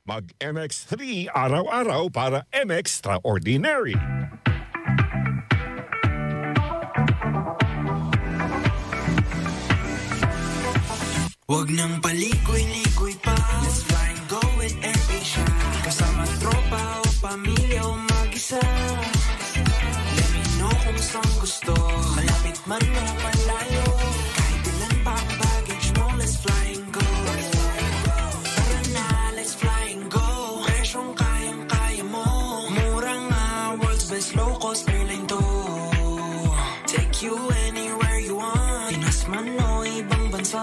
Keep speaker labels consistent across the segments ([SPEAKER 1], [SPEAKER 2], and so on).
[SPEAKER 1] Mag-MX3 araw-araw para MXtraordinary.
[SPEAKER 2] Wag nang paligoy-ligoy pa. Let's fly and go with AirAsia. Kasama tropa o pamilya o mag-isa. Let me know kung saan gusto. Malapit man o malayo. Kahit ilan pa ang baggage mo, let's fly and go. Tara na, let's fly and go. Presyong kayang-kaya mo. Mura nga, world's best low-cost airline to. Take you anywhere you want. Pinas man o ibang bansa.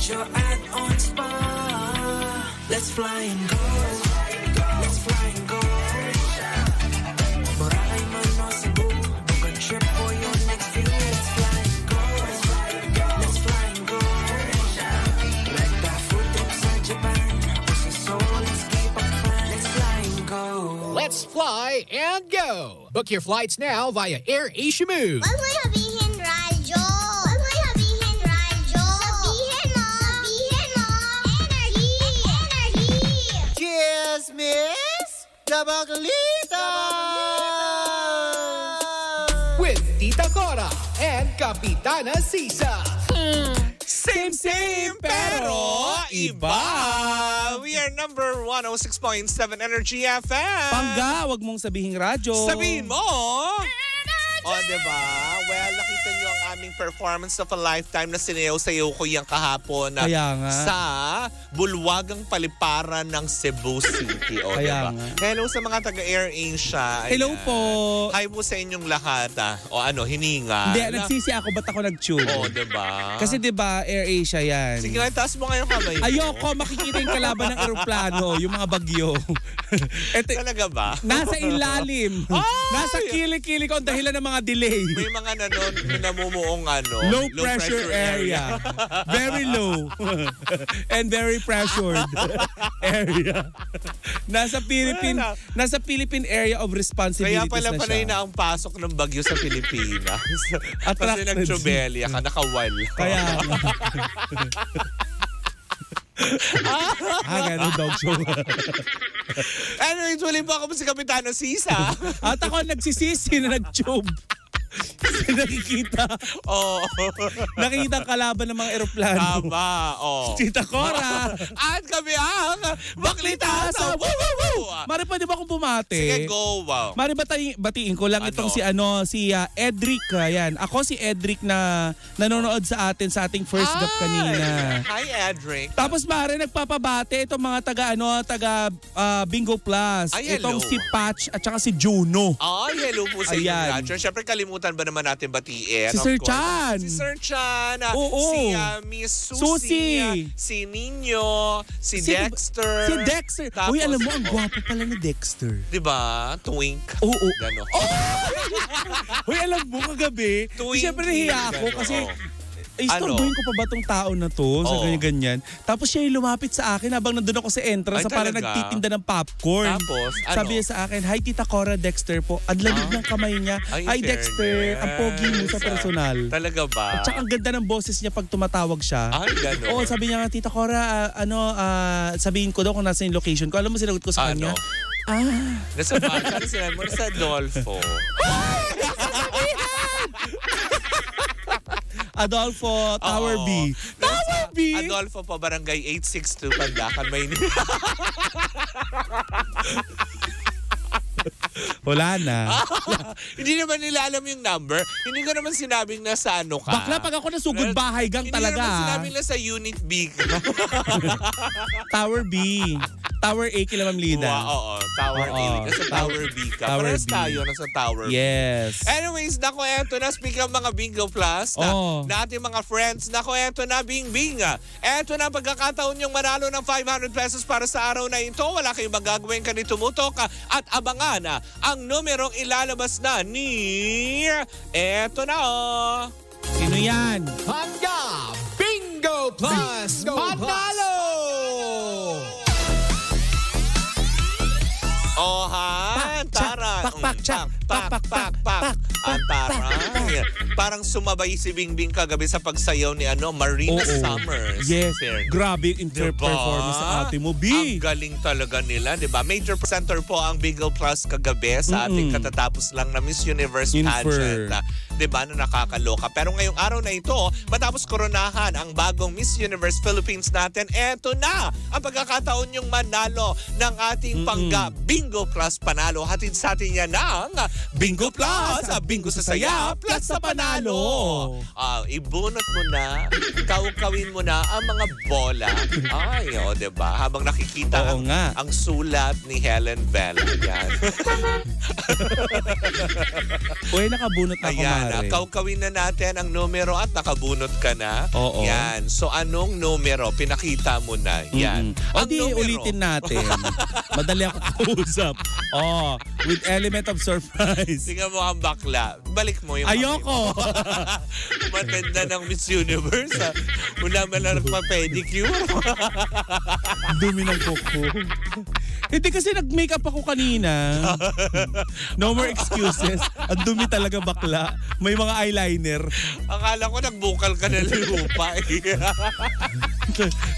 [SPEAKER 2] Your add-ons pa. Let's fly and go. Let's fly and go. Boracay man o Cebu. Book a trip for your next view. Let's fly and go. Let's fly and go. Like that food trip sa Japan. Puso Seoul, let's keep up fun. Let's fly and go.
[SPEAKER 3] Let's fly and go. Book your flights now via AirAsia Move.
[SPEAKER 4] Wag mo sabihin radyo.
[SPEAKER 5] Miss Dabaglita!
[SPEAKER 3] With Tita Cora and Kapitana Sisa.
[SPEAKER 5] Same, pero iba! We are number 106.7 Energy FM.
[SPEAKER 6] Pangga, wag mong sabihin radyo.
[SPEAKER 5] Sabihin mo! O, diba? Well, nakita nyo ang aming performance of a lifetime na sinayaw-sayaw ko yung kahapon na
[SPEAKER 6] Kaya nga.
[SPEAKER 5] sa bulwagang paliparan ng Cebu City. O,
[SPEAKER 6] Kaya
[SPEAKER 5] diba?
[SPEAKER 6] nga.
[SPEAKER 5] Hello sa mga taga-AirAsia.
[SPEAKER 6] Hello po.
[SPEAKER 5] Hi po sa inyong lahat. O ano, hininga.
[SPEAKER 6] Hindi, nagsisi ako. Ba't ako nag-tube?
[SPEAKER 5] O, diba?
[SPEAKER 6] Kasi diba, AirAsia yan.
[SPEAKER 5] Sige nga, taas mo ngayon kamay mo.
[SPEAKER 6] Ayoko, makikita yung kalaban ng eroplano, yung mga bagyo.
[SPEAKER 5] Talaga ba?
[SPEAKER 6] Nasa ilalim. Nasa kilikili ko ang dahilan ng mga delay.
[SPEAKER 5] May mga namumuong
[SPEAKER 6] low pressure area. Very low. And very pressured area. Nasa Philippine area of responsibilities
[SPEAKER 5] Kaya pala
[SPEAKER 6] na
[SPEAKER 5] panay
[SPEAKER 6] siya.
[SPEAKER 5] na ang pasok ng bagyo sa Pilipinas. Kasi
[SPEAKER 6] Attracted.
[SPEAKER 5] nag-Chubelia ka, nakawal.
[SPEAKER 6] Kaya ganun dog show.
[SPEAKER 5] Anyway, tuloy po ako si Kapitana Sisa.
[SPEAKER 6] At ako nagsisisi na nag-tube. Nakikita.
[SPEAKER 5] Oo.
[SPEAKER 6] Nakikita ang kalaban ng mga eroplano.
[SPEAKER 5] Tama. Oo.
[SPEAKER 6] Tita Cora.
[SPEAKER 5] At kami ang Baklita sa Woo Woo Woo.
[SPEAKER 6] Mari, pwede ba akong bumate?
[SPEAKER 5] Sige, go. Wow.
[SPEAKER 6] Mari, batiin ko lang itong si Edric. Yan. Ako si Edric na nanonood sa atin sa ating first gap kanina.
[SPEAKER 5] Hi, Edric.
[SPEAKER 6] Tapos mari, nagpapabate itong mga taga Bingo Plus.
[SPEAKER 5] Ay,
[SPEAKER 6] Itong
[SPEAKER 5] hello.
[SPEAKER 6] si Patch at saka si Juno.
[SPEAKER 5] Ay, hello po sa inyo.
[SPEAKER 6] Ayan.
[SPEAKER 5] Siyempre, kalimutan ba naman natin batiin?
[SPEAKER 6] Si
[SPEAKER 5] Of
[SPEAKER 6] Sir
[SPEAKER 5] course.
[SPEAKER 6] Chan.
[SPEAKER 5] Si Sir Chan.
[SPEAKER 6] Oo.
[SPEAKER 5] Si Miss Susie. Si Nino. Si Dexter.
[SPEAKER 6] Si Dexter.
[SPEAKER 5] Tapos,
[SPEAKER 6] Uy, alam mo, ang gwapo pala ni Dexter.
[SPEAKER 5] Diba? Twink.
[SPEAKER 6] Oo.
[SPEAKER 5] Gano.
[SPEAKER 6] Uy, alam mo, kagabi,
[SPEAKER 5] Twinkie,
[SPEAKER 6] siyempre nahiya ako
[SPEAKER 5] gano,
[SPEAKER 6] kasi
[SPEAKER 5] Ano?
[SPEAKER 6] istorbohin ko pa ba tong tao na to sa
[SPEAKER 5] Oo.
[SPEAKER 6] ganyan-ganyan. Tapos siya yung lumapit sa akin habang nandun ako sa entrance
[SPEAKER 5] Ay,
[SPEAKER 6] na parang
[SPEAKER 5] talaga?
[SPEAKER 6] nagtitinda ng popcorn.
[SPEAKER 5] Tapos, ano?
[SPEAKER 6] Sabi niya sa akin, "Hi, Tita Cora, Dexter po." Ang lamig ng kamay niya.
[SPEAKER 5] Ay,
[SPEAKER 6] Ay,
[SPEAKER 5] in
[SPEAKER 6] Dexter,
[SPEAKER 5] fairness.
[SPEAKER 6] ang pogi mo sa personal.
[SPEAKER 5] Talaga ba?
[SPEAKER 6] At saka ang ganda ng boses niya pag tumatawag siya.
[SPEAKER 5] Ay, gano'n.
[SPEAKER 6] Oo, sabi niya nga, "Tita Cora, sabihin ko daw kung nasa yung location ko." Alam mo, sinagot ko sa kanya,
[SPEAKER 5] Nasa Baca, ano sila mo? Nasa Adolfo.
[SPEAKER 6] Adolfo, Tower B. Tower B?
[SPEAKER 5] Adolfo po, Barangay 862, Pandacan, Maynila.
[SPEAKER 6] Wala na.
[SPEAKER 5] Hindi naman nila alam yung number. Hindi ko naman sinabing nasa ano ka.
[SPEAKER 6] Bakla, pag ako nasugod bahay gang
[SPEAKER 5] Hindi
[SPEAKER 6] talaga.
[SPEAKER 5] naman sinabing nasa Unit B.
[SPEAKER 6] Tower B. Tower A kila Ma'am Lida.
[SPEAKER 5] Oo, Tower A. Nasa Tower B ka.
[SPEAKER 6] Tower
[SPEAKER 5] Parehas
[SPEAKER 6] B.
[SPEAKER 5] tayo, nasa Tower B.
[SPEAKER 6] Yes.
[SPEAKER 5] Anyways, nako, eto na. Speaking of mga Bingo Plus, na ating mga friends, nako, eto na, Bing Bing. Eto na, pagkakataon yung manalo ng 500 pesos para sa araw na ito. Wala kayong magagawin ka ni tumutok at abangan ang numerong ilalabas na ni... Eto na,
[SPEAKER 6] Sino yan?
[SPEAKER 3] Pangga Bingo Plus Manalo!
[SPEAKER 5] Ohan, tara.
[SPEAKER 6] Pak, pak, chak. Pak, pak, pak, pak.
[SPEAKER 5] Antaray. Parang sumabay si Bingbing kagabi sa pagsayaw ni Marina Summers.
[SPEAKER 6] Yes.
[SPEAKER 5] Fairness.
[SPEAKER 6] Grabe yung performance sa ate mo, B.
[SPEAKER 5] Ang galing talaga nila, di ba? Major presenter po ang Bingo Plus kagabi sa ating katatapos lang na Miss Universe pageant. Di ba, na nakakaloka. Pero ngayong araw na ito, matapos koronahan ang bagong Miss Universe Philippines natin, eto na ang pagkakataon yung manalo ng ating pangga Bingo Plus panalo. Hatid sa atin yan ng Bingo Plus, Bingo sa saya, plus sa panalo. Ibunot mo na, kawin mo na ang mga bola. Ay, di ba? Habang nakikita ang sulat ni Helen Bell. Yan.
[SPEAKER 6] Uy, nakabunot na ako, Mare.
[SPEAKER 5] Kawin na natin ang numero at nakabunot ka na.
[SPEAKER 6] Oo.
[SPEAKER 5] Yan. So, anong numero? Pinakita mo na. Yan.
[SPEAKER 6] O di, ulitin natin. Madali ako kausap. With element of surprise.
[SPEAKER 5] Tingnan mo ang bakla. Balik mo yung
[SPEAKER 6] ayoko.
[SPEAKER 5] Matanda ng Miss Universe. Wala man lang pa-pedicure.
[SPEAKER 6] Dumi ng kuko. Hindi kasi nag-makeup ako kanina. No more excuses. Ang dumi talaga bakla. May mga eyeliner.
[SPEAKER 5] Akala ko nagbukal ka na lupa.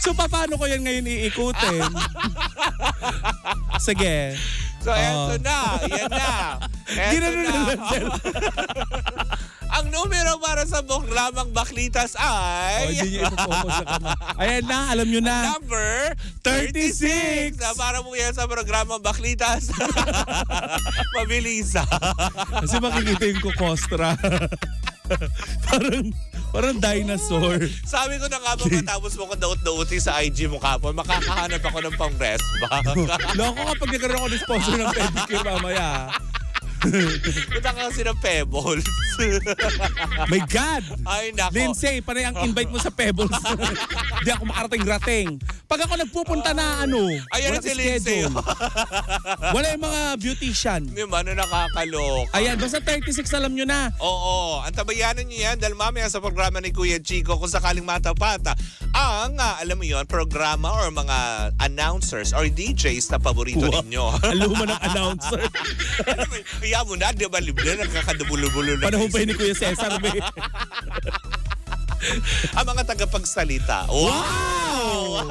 [SPEAKER 6] So, paano ko yan ngayon iikutin? Sige.
[SPEAKER 5] So, eto na. Yan na. Eto na. Ang numero para sa programang Baklitas ay...
[SPEAKER 6] Hindi niya ipopokus sa kama. Ayan na, alam nyo na.
[SPEAKER 5] Number 36. Para mo yan sa programang Baklitas. Mabilis.
[SPEAKER 6] Kasi makikita yung kukostra. Parang dinosaur.
[SPEAKER 5] Sabi ko na nga ba matapos mo ko daot-dauti sa IG mo kapon, makakahanap ako ng pang-rest bag.
[SPEAKER 6] Loko kapag nagkaroon ako ng sponsor ng pedicure mamaya.
[SPEAKER 5] Punta ka kasi ng Pebbles.
[SPEAKER 6] My God!
[SPEAKER 5] Ay, nako.
[SPEAKER 6] Lindsay, panay ang invite mo sa Pebbles. Hindi ako makarating-rating. Pag ako nagpupunta na
[SPEAKER 5] ayan
[SPEAKER 6] wala
[SPEAKER 5] si Lindsay.
[SPEAKER 6] Wala yung mga beautician.
[SPEAKER 5] Di ba, nakakaloka.
[SPEAKER 6] Ayan, basta 36 alam nyo na.
[SPEAKER 5] Oo, ang tabayanan nyo yan dahil mamaya sa programa ni Kuya Chico kung sakaling matapata ang, alam mo yun, programa or mga announcers or DJs na paborito ninyo.
[SPEAKER 6] Aluma ng announcer.
[SPEAKER 5] Kaya mo na, di ba, libre, nakakadabulo-bulo na.
[SPEAKER 6] Panahon pa yun ni Kuya Cesar, be.
[SPEAKER 5] Ang mga tagapagsalita. Wow!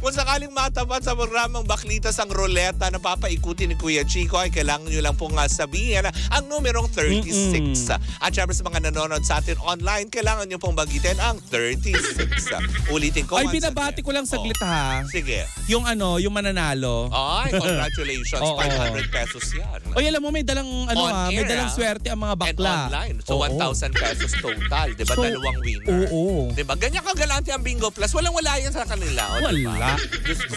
[SPEAKER 5] Kung sakaling matapat sa programang Baklitas ang ruleta na papaikuti ni Kuya Chico, ay kailangan nyo lang pong sabihin ang numerong 36. At syempre sa mga nanonood sa atin online, kailangan nyo pong bagitin ang 36. Ulitin ko.
[SPEAKER 6] Ay, binabati ko lang saglit ha.
[SPEAKER 5] Sige.
[SPEAKER 6] Yung yung mananalo.
[SPEAKER 5] Ay, congratulations. 500 pesos yan.
[SPEAKER 6] Oy, alam mo, may dalang may dalang swerte ang mga bakla.
[SPEAKER 5] And online. So, 1,000 pesos total. Diba?
[SPEAKER 6] So,
[SPEAKER 5] dalawang winner.
[SPEAKER 6] Oo.
[SPEAKER 5] Diba? Ganyan kagalante ang Bingo Plus. Walang-wala yan sa kanila. O, diba?
[SPEAKER 6] Wala.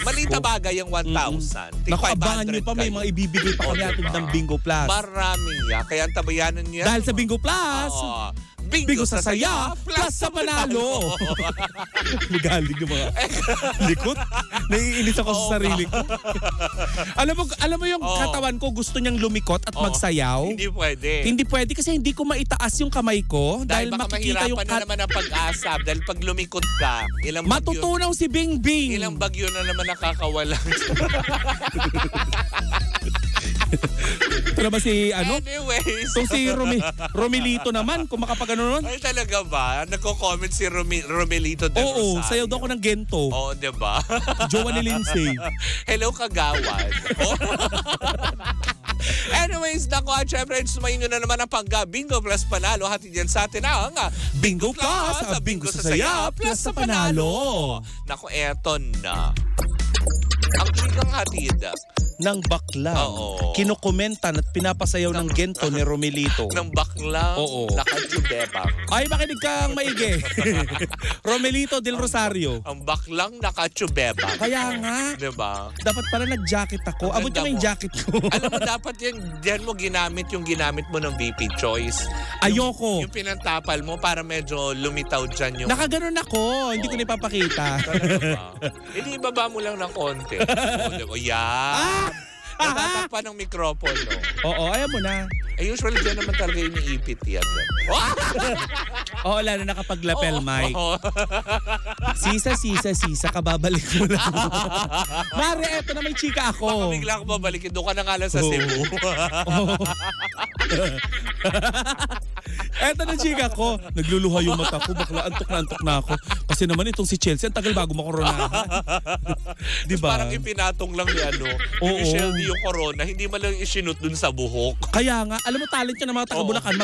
[SPEAKER 5] Malita bagay yung 1,000.
[SPEAKER 6] Naku, abangan nyo pa, may mga ibibigay pa kami atin ng Bingo Plus.
[SPEAKER 5] Marami yan. Kaya ang tabayanan nyo yan.
[SPEAKER 6] Dahil sa Bingo Plus. Bingo sa saya, plus sa panalo. Magaling yung mga likot. Naiinis ako sa sarili ko. alam mo yung katawan ko, gusto niyang lumikot at magsayaw.
[SPEAKER 5] Hindi pwede.
[SPEAKER 6] Hindi pwede kasi hindi ko maitaas yung kamay ko. Dahil
[SPEAKER 5] baka
[SPEAKER 6] makikita yung
[SPEAKER 5] mahirapan na naman ang pag-asa. Dahil pag lumikot ka, ilang bagyo.
[SPEAKER 6] matutunaw si Bingbing.
[SPEAKER 5] Ilang bagyo na naman nakakawala.
[SPEAKER 6] Ito na ba si
[SPEAKER 5] Anyways.
[SPEAKER 6] So si Romelito naman, kung makapagano nun.
[SPEAKER 5] Ay talaga ba? Nagko-comment si Romelito del Rosario.
[SPEAKER 6] Oo, sayaw daw ako ng gento.
[SPEAKER 5] Oo, diba?
[SPEAKER 6] Jowa ni Lindsay.
[SPEAKER 5] Hello, kagawad. Anyways, naku, at syempre, sumayin nyo na naman ang pangga Bingo Plus Panalo. Hatid yan sa atin ang
[SPEAKER 6] Bingo Plus, Bingo sa saya, plus sa panalo.
[SPEAKER 5] Naku, eto na. Ang chikang hatid
[SPEAKER 6] ng baklang kinukomentan at pinapasayaw ng gento ni Romelito.
[SPEAKER 5] ng baklang nakatsubebang.
[SPEAKER 6] Ay, makinig kang maigi. Romelito del Rosario.
[SPEAKER 5] Ang baklang nakatsubebang.
[SPEAKER 6] Kaya nga.
[SPEAKER 5] Diba?
[SPEAKER 6] Dapat pala nag-jacket ako. Abot yung jacket ko.
[SPEAKER 5] Alam mo, dapat yan, diyan mo ginamit mo ng VP Choice.
[SPEAKER 6] Ayoko.
[SPEAKER 5] Yung pinantapal mo para medyo lumitaw dyan yung...
[SPEAKER 6] Nakaganon ako. Hindi ko na ipapakita.
[SPEAKER 5] Hindi, ibaba mo lang ng konti. Yan. Natatakpan ng mikropono.
[SPEAKER 6] Oo, ayaw mo na.
[SPEAKER 5] Usually dyan naman talaga iniipit yan.
[SPEAKER 6] Oo, lalo na kapag lapel mic. Sisa, kababalik mo lang. Mare, eto na may chika ako.
[SPEAKER 5] Baka bigla ako babalikin. Doon ka na nga lang sa Cebu.
[SPEAKER 6] Eto na, chika ko. Nagluluha yung mata ko. Bakla, antok na ako. Kasi naman itong si Chelsea, ang tagal bago makoronahan. Diba?
[SPEAKER 5] Parang ipinatong lang ni ni Michelle D yung corona, hindi man lang isinut dun sa buhok.
[SPEAKER 6] Kaya nga, alam mo talent niya ng mga taga-Bulacan,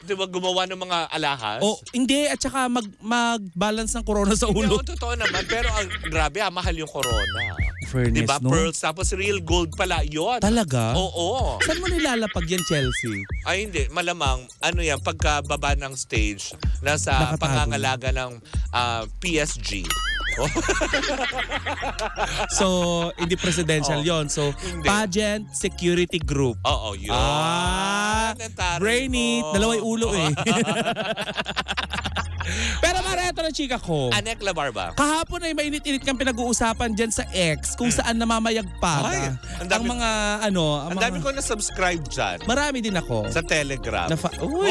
[SPEAKER 5] Diba gumawa ng mga alahas?
[SPEAKER 6] Hindi, at saka mag-balance ng corona sa ulo.
[SPEAKER 5] Hindi, totoo naman. Pero grabe mahal yung corona.
[SPEAKER 6] Fairness,
[SPEAKER 5] diba?
[SPEAKER 6] no?
[SPEAKER 5] Pearls, tapos real gold pala yun.
[SPEAKER 6] Talaga?
[SPEAKER 5] Oo.
[SPEAKER 6] Saan mo nilalapag yan, Chelsea?
[SPEAKER 5] Ay hindi, malamang yan, pagkababa ng stage, nasa
[SPEAKER 6] Nakatago.
[SPEAKER 5] pangangalaga ng PSG.
[SPEAKER 6] So, hindi presidential yon. So,
[SPEAKER 5] Hindi.
[SPEAKER 6] pageant security group.
[SPEAKER 5] Oo, yun. Natari
[SPEAKER 6] brainy.
[SPEAKER 5] mo.
[SPEAKER 6] Dalaway ulo eh. Pero mara, ito na chika ko.
[SPEAKER 5] Anek La Barba.
[SPEAKER 6] Kahapon ay mainit-init kang pinag-uusapan dyan sa X kung saan namamayagpag
[SPEAKER 5] Ay, ang
[SPEAKER 6] ang
[SPEAKER 5] dami-
[SPEAKER 6] mga
[SPEAKER 5] Ang dami ko na-subscribe dyan.
[SPEAKER 6] Marami din ako.
[SPEAKER 5] Sa Telegram.
[SPEAKER 6] Uy!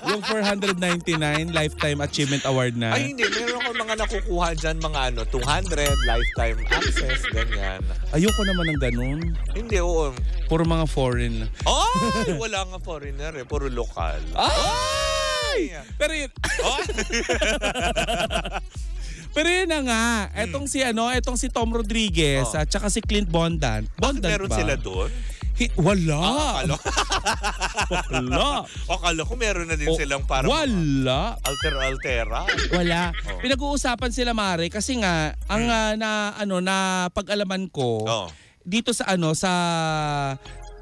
[SPEAKER 6] Yung 499 Lifetime Achievement Award na.
[SPEAKER 5] Ay hindi, meron ko mga nakukuha dyan, mga 200, lifetime access, ganyan.
[SPEAKER 6] Ayoko naman ng ganun.
[SPEAKER 5] Hindi, oo.
[SPEAKER 6] Puro mga foreign.
[SPEAKER 5] Ay, wala nga foreigner puro lokal.
[SPEAKER 6] Ay! Pero yun,
[SPEAKER 5] Oh.
[SPEAKER 6] pero yun na nga, etong si Tom Rodriguez at saka si Clint Bondan.
[SPEAKER 5] Bakit
[SPEAKER 6] Bondan
[SPEAKER 5] meron
[SPEAKER 6] ba?
[SPEAKER 5] sila doon?
[SPEAKER 6] Wala.
[SPEAKER 5] Wala. Akala ko meron na din silang parang
[SPEAKER 6] Wala.
[SPEAKER 5] altera.
[SPEAKER 6] Wala.
[SPEAKER 5] Oh.
[SPEAKER 6] Pinag-uusapan sila, Mare, kasi nga ang na pag-alaman ko dito sa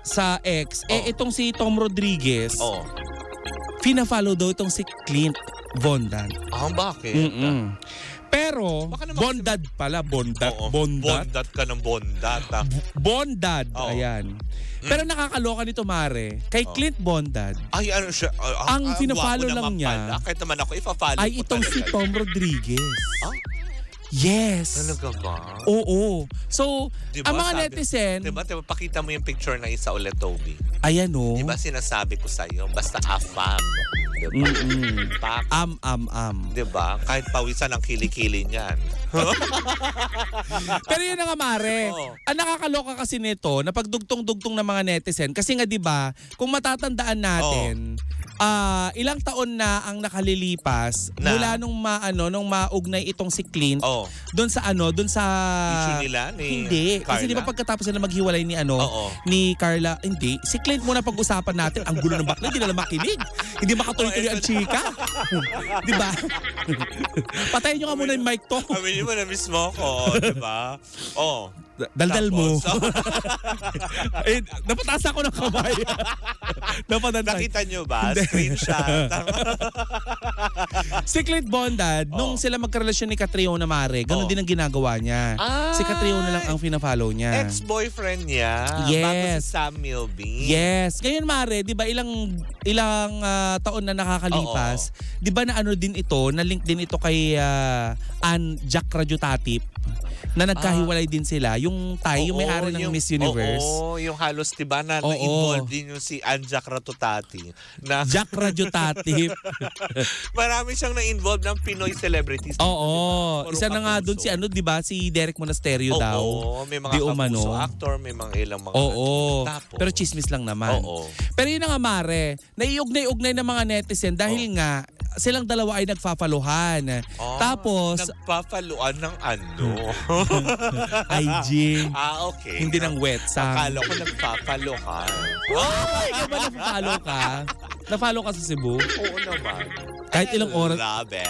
[SPEAKER 6] sa X, itong si Tom Rodriguez, fina-follow daw itong si Clint Bondan.
[SPEAKER 5] Bakit?
[SPEAKER 6] Pero,
[SPEAKER 5] Baka naman
[SPEAKER 6] bondad pala. Bondad.
[SPEAKER 5] Oo.
[SPEAKER 6] Bondad.
[SPEAKER 5] Bondat ka ng bondat.
[SPEAKER 6] Bondad.
[SPEAKER 5] Oo.
[SPEAKER 6] Ayan. Pero nakakaloka nito, Mare. Kay Clint Bondad,
[SPEAKER 5] Ay, ano siya?
[SPEAKER 6] Ang fina-follow
[SPEAKER 5] gwapo
[SPEAKER 6] lang
[SPEAKER 5] naman
[SPEAKER 6] niya
[SPEAKER 5] pala. Kahit naman ako, ipa-follow
[SPEAKER 6] ay
[SPEAKER 5] ko
[SPEAKER 6] itong si
[SPEAKER 5] talaga.
[SPEAKER 6] Tom Rodriguez.
[SPEAKER 5] Ah?
[SPEAKER 6] Yes.
[SPEAKER 5] Talaga ba?
[SPEAKER 6] Oo. So,
[SPEAKER 5] Diba,
[SPEAKER 6] ang mga
[SPEAKER 5] sabi-
[SPEAKER 6] netizen,
[SPEAKER 5] Diba, pakita mo yung picture na isa ulit, Toby.
[SPEAKER 6] ayan o.
[SPEAKER 5] Diba sinasabi ko sa'yo, basta afam. Diba? Pak. Diba? Kahit pawisan ang kilikili niyan.
[SPEAKER 6] Pero yun na nga, Mare.
[SPEAKER 5] Oo.
[SPEAKER 6] Ang nakakaloka kasi nito, na pagdugtong-dugtong ng mga netizen, kasi nga diba, kung matatandaan natin, ilang taon na ang nakalilipas mula nung maugnay itong si Clint doon sa
[SPEAKER 5] Issue nila ni
[SPEAKER 6] hindi kasi
[SPEAKER 5] Carla?
[SPEAKER 6] di ba pagkatapos nila maghiwalay ni Carla, hindi si Clint muna pag-usapan natin. Ang gulo ng bakla, hindi nila makinig, hindi makatuloy-tuloy ang chika. Di ba? Patayin nyo nga muna yung mic to.
[SPEAKER 5] Aminin mo na mismo ko, diba?
[SPEAKER 6] Daldal mo.
[SPEAKER 5] Tapos,
[SPEAKER 6] Napataas ako ng kamay.
[SPEAKER 5] nakita nyo ba? Screenshot.
[SPEAKER 6] Si Clint Bondad, nung sila magkarelasyon ni Catriona Mare, ganun din ang ginagawa niya. Si Catriona lang ang fina-follow niya.
[SPEAKER 5] Ex-boyfriend niya.
[SPEAKER 6] Yes.
[SPEAKER 5] Bago si Sam Milby.
[SPEAKER 6] Yes. Ngayon, Mare, di ba ilang taon na nakakalipas, di ba na din ito, na link din ito kay Jack Radiotatip, na nagkahiwalay din sila. Yung yung may-ari ng Miss Universe.
[SPEAKER 5] Yung halos, diba, na involved din yung si Jack Radiotatip.
[SPEAKER 6] Jack Radiotatip.
[SPEAKER 5] Marami siyang na-involved ng Pinoy celebrities.
[SPEAKER 6] Oo. Isa na nga doon si di ba? Si Derek Monasterio daw.
[SPEAKER 5] May mga kapuso actor, may mga ilang mga... Tapos,
[SPEAKER 6] pero chismis lang naman. Pero yun na nga, Mare, naiugnay-ugnay ng mga netizen dahil nga silang dalawa ay nagfafaluhan. Tapos...
[SPEAKER 5] Nagpapaluan ng
[SPEAKER 6] IG.
[SPEAKER 5] Okay.
[SPEAKER 6] Hindi ng wet sang.
[SPEAKER 5] Akala ko nagpapaluhan.
[SPEAKER 6] Ay, ikaw ba na-follow ka? Na-follow ka sa Cebu?
[SPEAKER 5] Oo naman.
[SPEAKER 6] Kahit ilang oras.
[SPEAKER 5] Love it.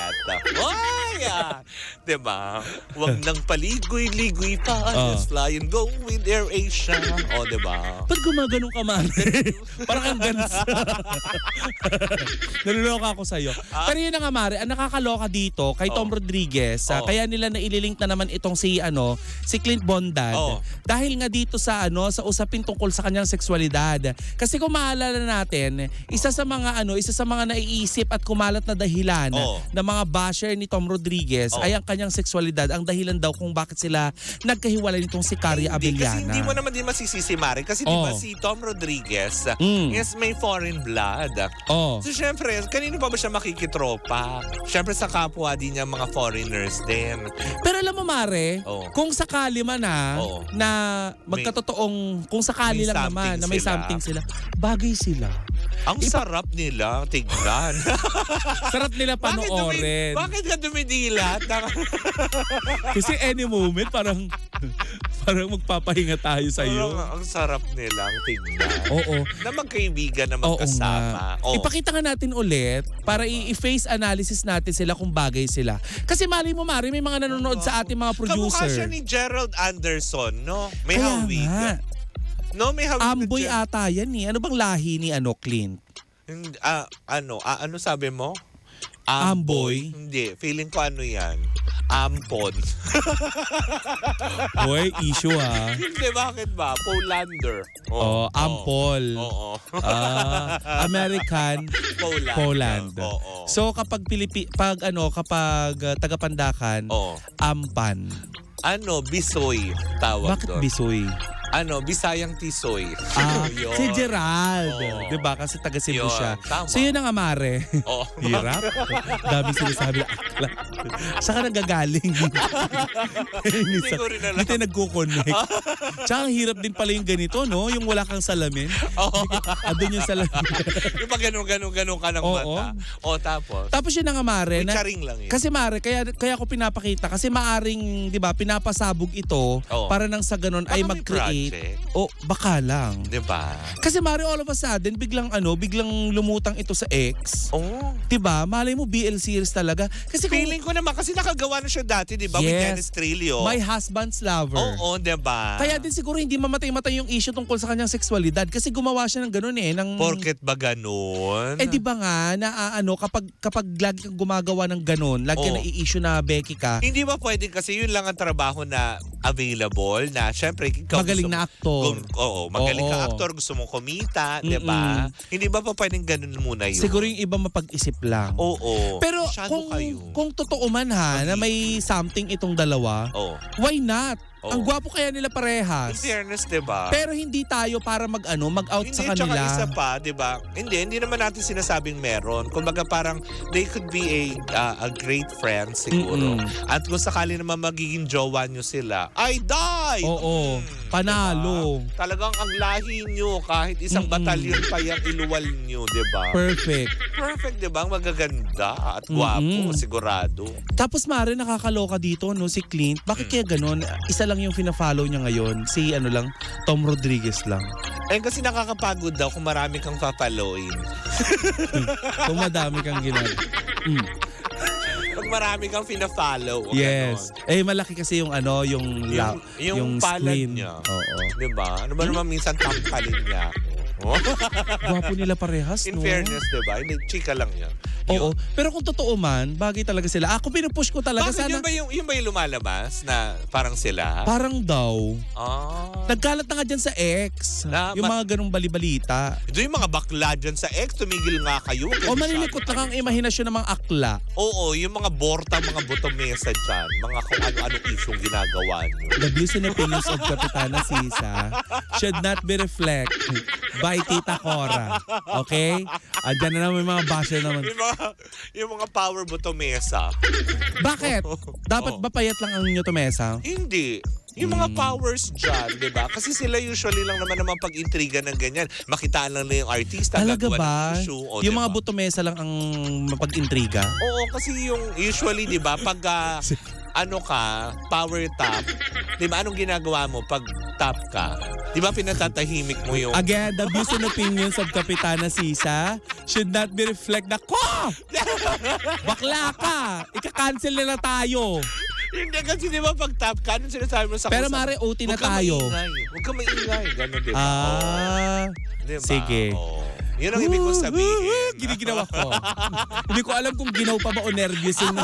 [SPEAKER 5] Diba? Huwag nang paligoy-ligoy pa. Just fly and go with AirAsia. Diba?
[SPEAKER 6] Ba't gumaganong ka, Mare? Parang ang gans. Naluloka ako sa'yo. Pero yun na nga, Mare, ang nakakaloka dito kay Tom Rodriguez, kaya nila na ililink na naman itong si Clint Bondad. Dahil nga dito sa usapin tungkol sa kanyang sexualidad. Kasi kung maalala natin, isa sa mga naiisip at kumalat na dinadahilan ng mga basher ni Tom Rodriguez ay ang kanyang sexualidad ang dahilan daw kung bakit sila nagkahiwalay nitong si Caria Abellana.
[SPEAKER 5] Kasi hindi mo naman din masisisi, Mari. Kasi di ba si Tom Rodriguez is may foreign blood. So syempre, kanino pa ba siya makikitropa? Syempre sa kapwa din niya mga foreigners din.
[SPEAKER 6] Pero alam mo, Mare, kung sakali man na magkatotoong, kung sakali lang naman na may something sila, bagay sila.
[SPEAKER 5] Ang sarap nila tignan.
[SPEAKER 6] Sarap nila panoorin.
[SPEAKER 5] Bakit ka dumidilat?
[SPEAKER 6] Kasi any moment parang magpapahinga tayo sa iyo.
[SPEAKER 5] Ang sarap nilang tignan.
[SPEAKER 6] Oo.
[SPEAKER 5] Na magkaibigan na magkasama.
[SPEAKER 6] Ipakita nga natin ulit para i-face analysis natin sila kung bagay sila. Kasi mali mo, Mari, may mga nanonood sa ating mga producer.
[SPEAKER 5] Kamukha siya ni Gerald Anderson, no? May
[SPEAKER 6] Kaya
[SPEAKER 5] hawig.
[SPEAKER 6] Nga.
[SPEAKER 5] No, may hawig.
[SPEAKER 6] Amboy ata yan eh. Ano bang lahi ni Clint?
[SPEAKER 5] Ano sabi mo?
[SPEAKER 6] Amboy?
[SPEAKER 5] Hindi. Feeling ko ano yan. Ampon.
[SPEAKER 6] Boy, issue ha.
[SPEAKER 5] Hindi, bakit ba? Polander.
[SPEAKER 6] Ampol. American Poland. So kapag kapag tagapandakan, ampan.
[SPEAKER 5] Bisoy tawag
[SPEAKER 6] Bakit
[SPEAKER 5] doon.
[SPEAKER 6] bisoy?
[SPEAKER 5] Bisayang tisoy.
[SPEAKER 6] Si Gerald. Diba? Kasi taga Cebu siya.
[SPEAKER 5] Tama.
[SPEAKER 6] So yun ang Amare. Hirap. Daming sinasabi na akla. Saan ka nagagaling? Hindi tayo nagko-connect. Tsaka ang hirap din pala yung ganito, no? Yung wala kang salamin. Doon yung salamin.
[SPEAKER 5] Yung pag ganun ka ng mata. Tapos?
[SPEAKER 6] Tapos yun ang Amare.
[SPEAKER 5] Charing lang yun.
[SPEAKER 6] Kasi Mare, kaya ko pinapakita. Kasi maaring, di ba, pinapasabog ito para nang sa ganun ay mag-create. Baka lang.
[SPEAKER 5] Diba?
[SPEAKER 6] Kasi Mari, all of a sudden, biglang lumutang ito sa X. Diba? Malay mo, BL series talaga. Kasi
[SPEAKER 5] feeling ko naman, kasi nakagawa na siya dati, diba? With Dennis Trillo.
[SPEAKER 6] My Husband's Lover.
[SPEAKER 5] Diba?
[SPEAKER 6] Kaya din siguro hindi mamatay-matay yung issue tungkol sa kanyang sexualidad. Kasi gumawa siya ng ganun
[SPEAKER 5] Porket ba ganun?
[SPEAKER 6] Diba nga, na kapag lagi kang gumagawa ng ganun, lagi na i-issue na Becky ka.
[SPEAKER 5] Hindi ba pwedeng kasi yun lang ang trabaho na available na syempre ikaw
[SPEAKER 6] magaling na aktor.
[SPEAKER 5] Magaling ka aktor, gusto mong kumita, di ba? Hindi ba pa pwedeng ganun muna yun?
[SPEAKER 6] Siguro yung iba mapag-isip lang. Pero kung totoo man na may something itong dalawa, why not? Ang gwapo kaya nila parehas.
[SPEAKER 5] In fairness, diba?
[SPEAKER 6] Pero hindi tayo para mag-out sa kanila.
[SPEAKER 5] Hindi, tsaka isa pa, diba? Hindi naman natin sinasabing meron. Kumbaga parang they could be a great friend siguro. At kung sakali naman magiging jowa nyo sila, ay die!
[SPEAKER 6] Panalo.
[SPEAKER 5] Diba? Talagang ang lahi nyo, kahit isang batalyon pa yung iluwal nyo, diba? Perfect, diba? Magaganda at gwapo, sigurado.
[SPEAKER 6] Tapos Mare, nakakaloka dito, no, si Clint. Bakit kaya ganun? Isa lang yung fina-follow niya ngayon. Si Tom Rodriguez lang.
[SPEAKER 5] Kasi nakakapagod daw kung marami kang papaloin.
[SPEAKER 6] Kung madami kang ginagawa.
[SPEAKER 5] Pag marami kang fina-follow.
[SPEAKER 6] Yes. Malaki kasi yung
[SPEAKER 5] yung palad niya. Diba? Ano ba naman minsan tampalin niya?
[SPEAKER 6] Gwapo nila parehas,
[SPEAKER 5] In fairness, diba? Hindi, chika lang yan.
[SPEAKER 6] Pero kung totoo man, bagay talaga sila. Ako pinupush ko talaga.
[SPEAKER 5] Bakit sana... Yun ba yung lumalabas na parang sila?
[SPEAKER 6] Parang daw. Nagkalat na nga dyan sa X. Yung mga ganong balibalita.
[SPEAKER 5] Ito yung mga bakla dyan sa X, tumigil nga kayo.
[SPEAKER 6] Manilikot na kang imahinasyon ng mga akla.
[SPEAKER 5] Yung mga borta, mga botomesa dyan. Mga kung ano-anong isyong ginagawa nyo.
[SPEAKER 6] The views and opinions of Kapitana Sisa should not be reflected by Tita Cora. Okay? Andyan na naman mga basher naman.
[SPEAKER 5] Yung mga power botomesa.
[SPEAKER 6] Bakit? Dapat ba payat lang ang nyotomesa?
[SPEAKER 5] Hindi. Yung mga powers dyan, di ba? Kasi sila usually lang naman pag-intriga ng ganyan. Makitaan lang na yung artista.
[SPEAKER 6] Talaga ba?
[SPEAKER 5] Issue,
[SPEAKER 6] yung mga botomesa lang ang mapag-intriga?
[SPEAKER 5] Kasi yung usually, di ba, pag power top, di ba, anong ginagawa mo pag top ka? Di ba pinatatahimik mo yung...
[SPEAKER 6] Again, the views and opinions of Kapitana Sisa should not be reflected. Bakla ka! Ika-cancel nila tayo.
[SPEAKER 5] Hindi kasi di ba pag top ka, anong sinasabi mo sa
[SPEAKER 6] pero Mare, OT na tayo.
[SPEAKER 5] Huwag ka maingay. Gano'n, di ba? Diba?
[SPEAKER 6] Sige.
[SPEAKER 5] Yun ang ibig kong sabihin.
[SPEAKER 6] Giniginawa ko. Hindi ko alam kung ginaw pa ba o nervous yung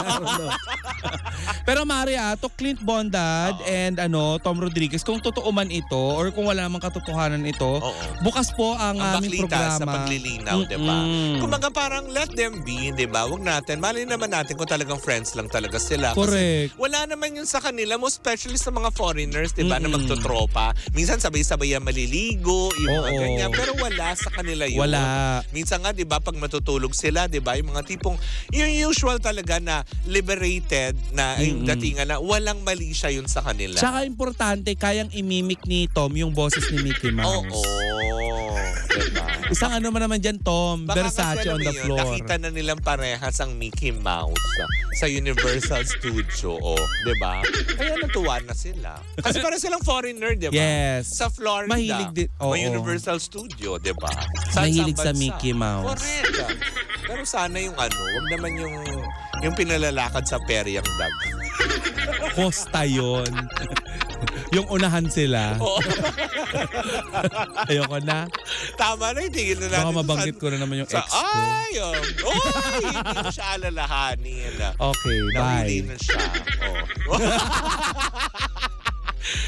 [SPEAKER 6] Pero Mari, to Clint Bondad and Tom Rodriguez, kung totoo man ito or kung wala namang katotohanan ito, bukas po ang aming programa.
[SPEAKER 5] Sa paglilinaw, diba? Kumbaga parang let them be, diba? Huwag natin. Mali naman natin kung talagang friends lang talaga sila.
[SPEAKER 6] Correct.
[SPEAKER 5] Kasi wala naman yun sa kanila, most especially sa mga foreigners, diba? Na magtotropa. Minsan sabay-sabay yan maliligo, yung mga ganyan. Pero wala sa kanila yun.
[SPEAKER 6] Wala.
[SPEAKER 5] Minsan nga, diba, pag matutulog sila, diba? Yung mga tipong, yung usual talaga na liberated na yung datingan na walang mali siya yun sa kanila.
[SPEAKER 6] Tsaka importante, kayang imimik ni Tom yung boses ni Mickey Mouse.
[SPEAKER 5] Diba?
[SPEAKER 6] Isang naman dyan, Tom,
[SPEAKER 5] Baka
[SPEAKER 6] Versace on the floor.
[SPEAKER 5] Nakita na nilang parehas ang Mickey Mouse sa Universal Studio. Diba? Kaya natuwa na sila. Kasi para silang foreigner, diba?
[SPEAKER 6] Yes.
[SPEAKER 5] Sa Florida.
[SPEAKER 6] Mahilig din.
[SPEAKER 5] May Universal Studio, diba?
[SPEAKER 6] Mahilig sa Mickey Mouse.
[SPEAKER 5] Correct. Pero sana yung wag naman yung pinalalakad sa Periang Dag.
[SPEAKER 6] Costa yun. Yung unahan sila. Ayoko na.
[SPEAKER 5] Tama na, tingin na natin.
[SPEAKER 6] Baka mabanggit ko na naman yung ex ko.
[SPEAKER 5] Hindi ko siya alalahanin.
[SPEAKER 6] Okay, bye.
[SPEAKER 5] Nawili na siya.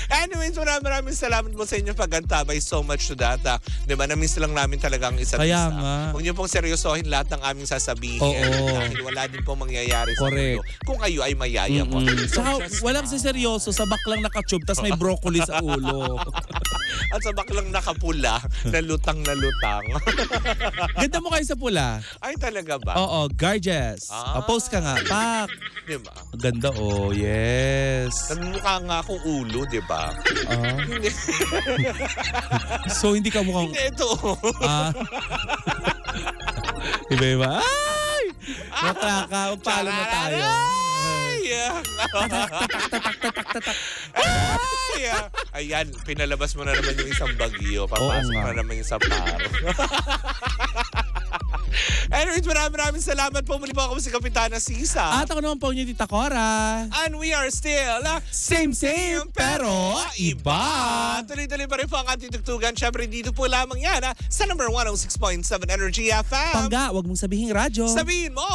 [SPEAKER 5] Anyways, maraming salamat po sa inyo pag-antabay so much to that. Diba, na-miss lang namin talaga ang isa't
[SPEAKER 6] Kaya
[SPEAKER 5] isa.
[SPEAKER 6] nga.
[SPEAKER 5] Huwag niyo pong seryosohin lahat ng aming sasabihin. Dahil wala din pong mangyayari sa mundo. Kung kayo ay mayaya po. So,
[SPEAKER 6] saka walang seryoso, sa baklang nakatube, tas may broccoli sa ulo.
[SPEAKER 5] At sa baklang nakapula, na lutang.
[SPEAKER 6] Ganda mo kayo sa pula.
[SPEAKER 5] Ay, talaga ba?
[SPEAKER 6] Oo, gorgeous. Post ka nga. Pak!
[SPEAKER 5] Diba?
[SPEAKER 6] Ganda, yes.
[SPEAKER 5] Nagmukha nga akong ulo, diba?
[SPEAKER 6] So, hindi ka mukhang...
[SPEAKER 5] Hindi, ito.
[SPEAKER 6] Iba-iba. Ay! Nakaka, magpalo na tayo.
[SPEAKER 5] Ayan, pinalabas mo na naman yung isang bagyo. Papasok na naman yung sa paro. Anyways, maraming salamat po. Muli po ako si Kapitana Sisa.
[SPEAKER 6] At ako naman po yung Tita Cora.
[SPEAKER 5] And we are still
[SPEAKER 6] same pero iba.
[SPEAKER 5] Tuloy-tuloy pa rin po ang ating tugtugan. Siyempre, dito po lamang yan sa number 106.7 Energy FM.
[SPEAKER 6] Pangga, wag mong sabihin radyo.
[SPEAKER 5] Sabihin mo!